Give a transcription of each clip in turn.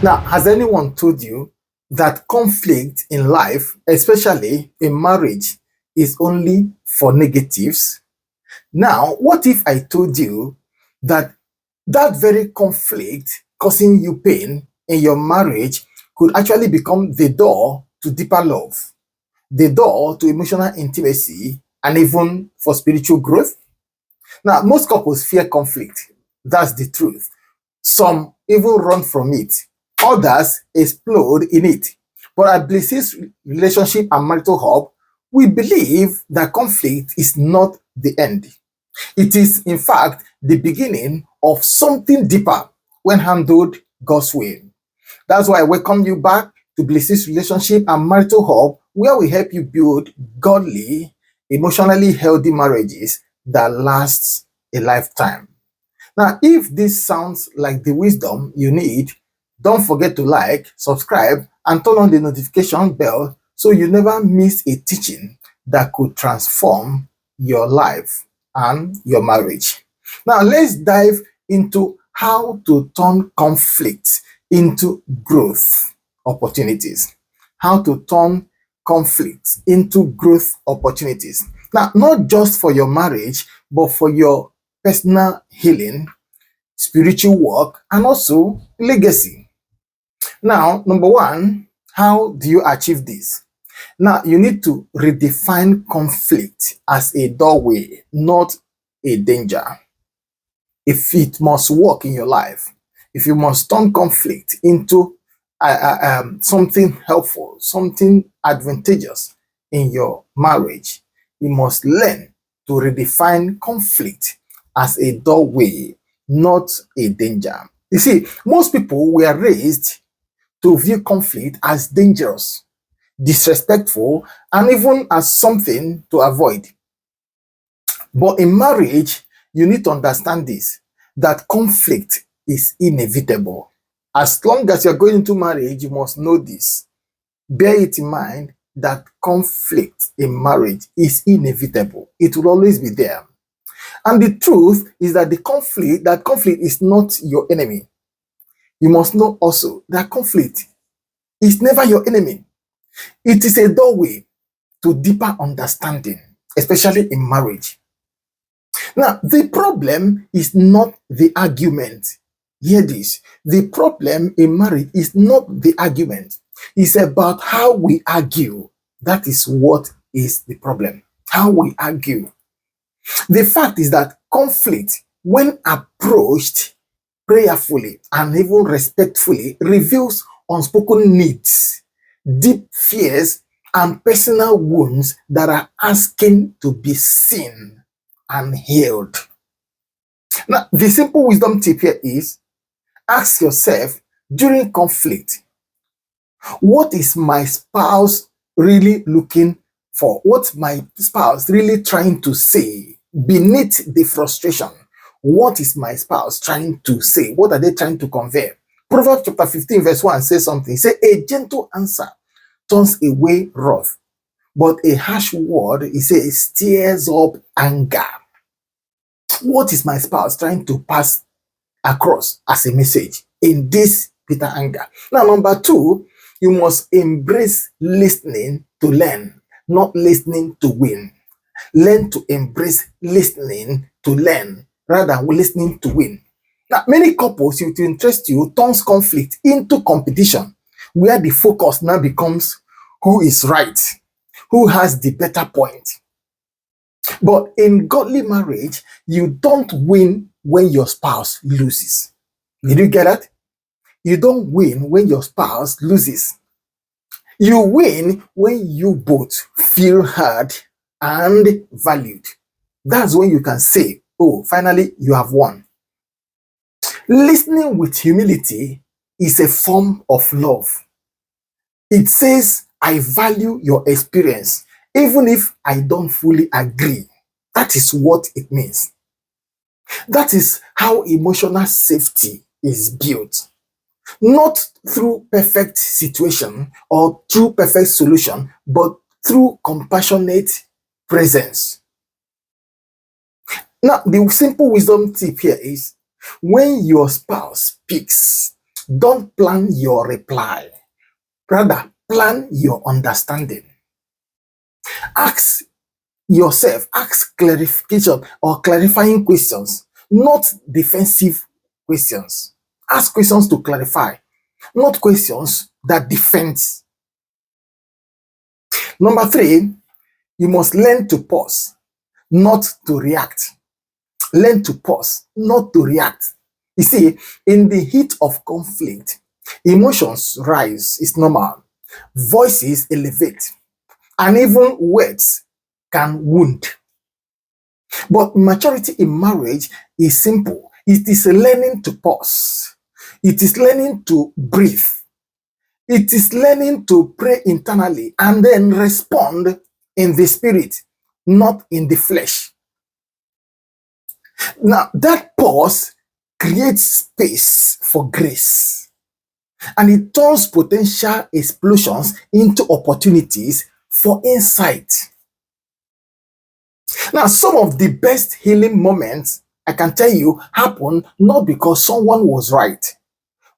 Now, has anyone told you that conflict in life, especially in marriage, is only for negatives? Now, what if I told you that that very conflict causing you pain in your marriage could actually become the door to deeper love, the door to emotional intimacy, and even for spiritual growth? Now, most couples fear conflict. That's the truth. Some even run from it. Others explode in it. But at BlissHills Relationship and Marital Hub, we believe that conflict is not the end. It is, in fact, the beginning of something deeper when handled God's way. That's why I welcome you back to BlissHills Relationship and Marital Hub, where we help you build godly, emotionally healthy marriages that last a lifetime. Now, if this sounds like the wisdom you need, don't forget to like, subscribe, and turn on the notification bell so you never miss a teaching that could transform your life and your marriage. Now, let's dive into how to turn conflict into growth opportunities. How to turn conflict into growth opportunities. Now, not just for your marriage, but for your personal healing, spiritual work, and also legacy. Now, number one, how do you achieve this? Now, you need to redefine conflict as a doorway, not a danger. If it must work in your life, if you must turn conflict into something helpful, something advantageous in your marriage, you must learn to redefine conflict as a doorway, not a danger. You see, most people were raised to view conflict as dangerous, disrespectful, and even as something to avoid. But in marriage, you need to understand this, that conflict is inevitable. As long as you're going into marriage, you must know this. Bear it in mind that conflict in marriage is inevitable. It will always be there. And the truth is that that conflict is not your enemy. You must know also that conflict is never your enemy. It is a doorway to deeper understanding, especially in marriage. Now, the problem is not the argument. Hear this. The problem in marriage is not the argument. It's about how we argue. That is what is the problem. How we argue. The fact is that conflict, when approached prayerfully and even respectfully, reveals unspoken needs, deep fears, and personal wounds that are asking to be seen and healed. Now, the simple wisdom tip here is ask yourself during conflict, what is my spouse really looking for? What's my spouse really trying to say beneath the frustration? What is my spouse trying to say? What are they trying to convey? Proverbs chapter 15 verse 1 says something. Say, a gentle answer turns away wrath, but a harsh word, he says, stirs up anger. What is my spouse trying to pass across as a message in this bitter anger? Now, number two, you must embrace listening to learn, not listening to win. Learn to embrace listening to learn rather than listening to win. Now, many couples, if it interests you, turns conflict into competition, where the focus now becomes who is right, who has the better point. But in godly marriage, you don't win when your spouse loses. Did you get that? You don't win when your spouse loses. You win when you both feel heard and valued. That's when you can say, oh, finally, you have won. Listening with humility is a form of love. It says, I value your experience, even if I don't fully agree. That is what it means. That is how emotional safety is built. Not through perfect situation or through perfect solution, but through compassionate presence. Now, the simple wisdom tip here is when your spouse speaks, Don't plan your reply. Rather, plan your understanding. Ask yourself, ask clarification or clarifying questions, not defensive questions. Ask questions to clarify, not questions that defend. Number three, you must learn to pause, not to react. Learn to pause, not to react. You see, in the heat of conflict, emotions rise, it's normal. Voices elevate, and even words can wound. But maturity in marriage is simple. It is learning to pause. It is learning to breathe. It is learning to pray internally and then respond in the spirit, not in the flesh. Now, that pause creates space for grace, and it turns potential explosions into opportunities for insight. Now, some of the best healing moments, I can tell you, happen not because someone was right,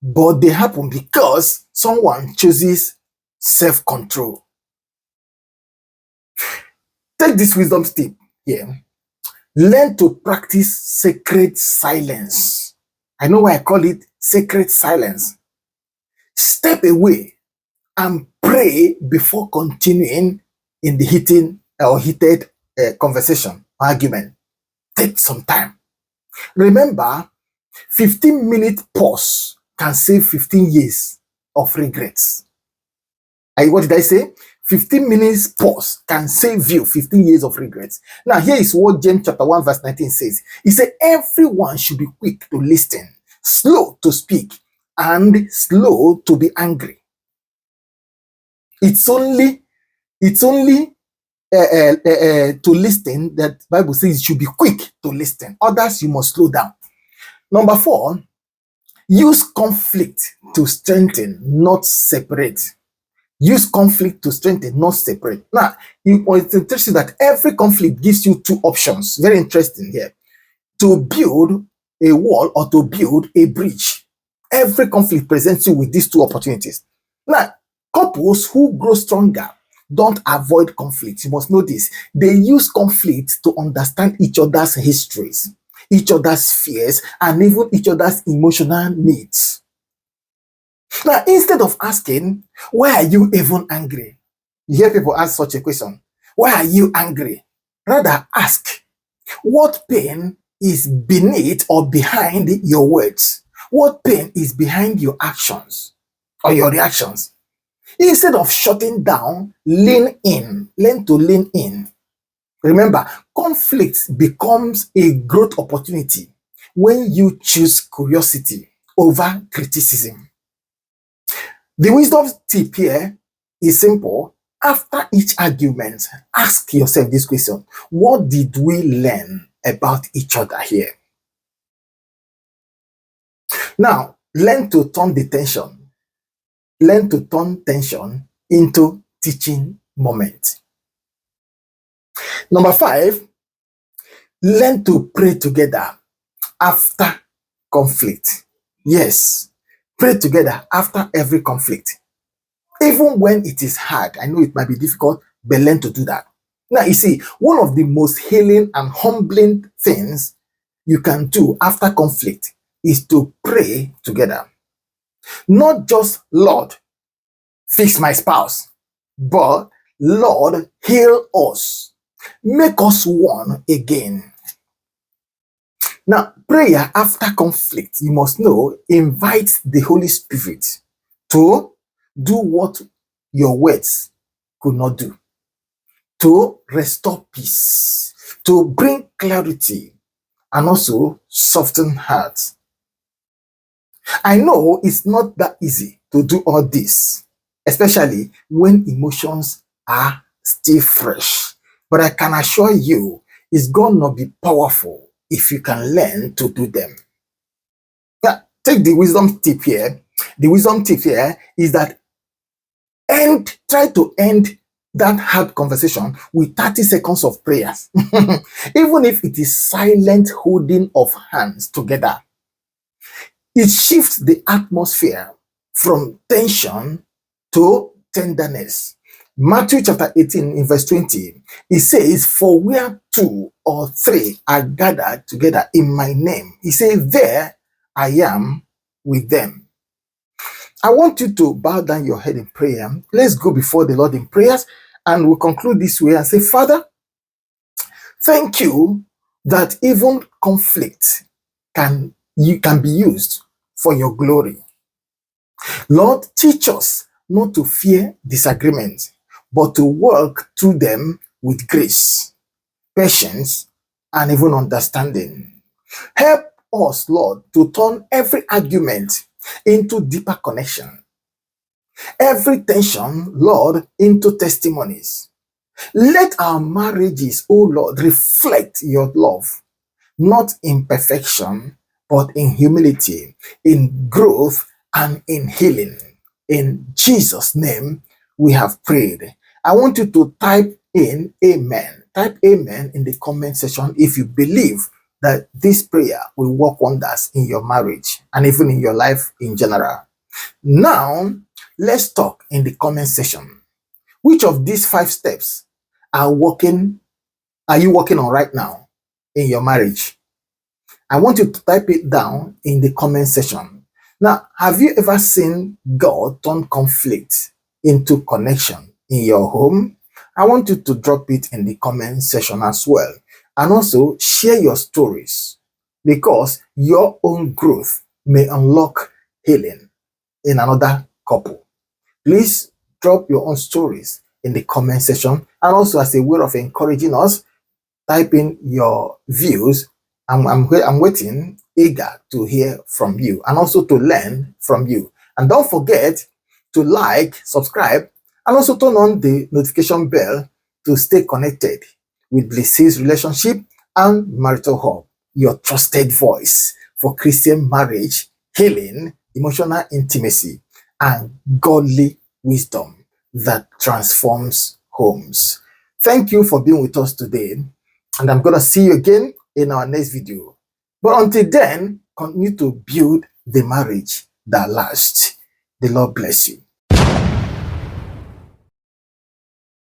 but they happen because someone chooses self-control. Take this wisdom tip here. Learn to practice sacred silence. I know why I call it sacred silence. Step away and pray before continuing in the heated conversation, argument. Take some time. Remember, 15-minute pause can save 15 years of regrets. What did I say? 15 minutes pause can save you 15 years of regrets. Now, here is what James chapter 1 verse 19 says. He said, everyone should be quick to listen, slow to speak, and slow to be angry. It's only to listen that Bible says you should be quick to listen. Others, you must slow down. Number 4, use conflict to strengthen, not separate. Use conflict to strengthen, not separate. Now, it's interesting that every conflict gives you two options. Very interesting here. To build a wall or to build a bridge. Every conflict presents you with these two opportunities. Now, couples who grow stronger don't avoid conflict. You must know this. They use conflict to understand each other's histories, each other's fears, and even each other's emotional needs. Now, instead of asking, why are you even angry? You hear people ask such a question. Why are you angry? Rather ask, what pain is beneath or behind your words? What pain is behind your actions or your reactions? Instead of shutting down, lean in. Learn to lean in. Remember, conflict becomes a growth opportunity when you choose curiosity over criticism. The wisdom tip here is simple. After each argument, ask yourself this question. What did we learn about each other here? Now, learn to turn the tension. Learn to turn tension into teaching moment. Number 5, learn to pray together after conflict. Yes, pray together after every conflict. Even when it is hard, I know it might be difficult, but learn to do that. Now, you see, one of the most healing and humbling things you can do after conflict is to pray together. Not just, Lord, fix my spouse, but Lord, heal us. Make us one again. Now, prayer after conflict, you must know, invites the Holy Spirit to do what your words could not do. To restore peace, to bring clarity, and also soften hearts. I know it's not that easy to do all this, especially when emotions are still fresh. But I can assure you, it's gonna be powerful if you can learn to do them. Now, take the wisdom tip here. The wisdom tip here is that try to end that hard conversation with 30 seconds of prayers. Even if it is silent holding of hands together. It shifts the atmosphere from tension to tenderness. Matthew chapter 18 in verse 20, it says, for where two or three are gathered together in my name, he says, there I am with them. I want you to bow down your head in prayer. Let's go before the Lord in prayers, and we'll conclude this way and say, Father, thank you that even conflict can be used for your glory. Lord, teach us not to fear disagreement, but to work through them with grace, patience, and even understanding. Help us, Lord, to turn every argument into deeper connection, every tension, Lord, into testimonies. Let our marriages, oh Lord, reflect your love, not in perfection, but in humility, in growth, and in healing. In Jesus' name, we have prayed. I want you to type in amen. Type amen in the comment section if you believe that this prayer will work wonders in your marriage and even in your life in general. Now, let's talk in the comment section. Which of these 5 steps are you working on right now in your marriage? I want you to type it down in the comment section. Now, have you ever seen God turn conflict into connection in your home? I want you to drop it in the comment section as well. And also share your stories, because your own growth may unlock healing in another couple. Please drop your own stories in the comment section. And also, as a way of encouraging us, type in your views. I'm waiting, eager to hear from you and also to learn from you. And don't forget to like, subscribe, and also turn on the notification bell to stay connected with BlissHills Relationship and Marital Hub, your trusted voice for Christian marriage, healing, emotional intimacy, and godly wisdom that transforms homes. Thank you for being with us today, and I'm going to see you again in our next video. But until then, continue to build the marriage that lasts. The Lord bless you.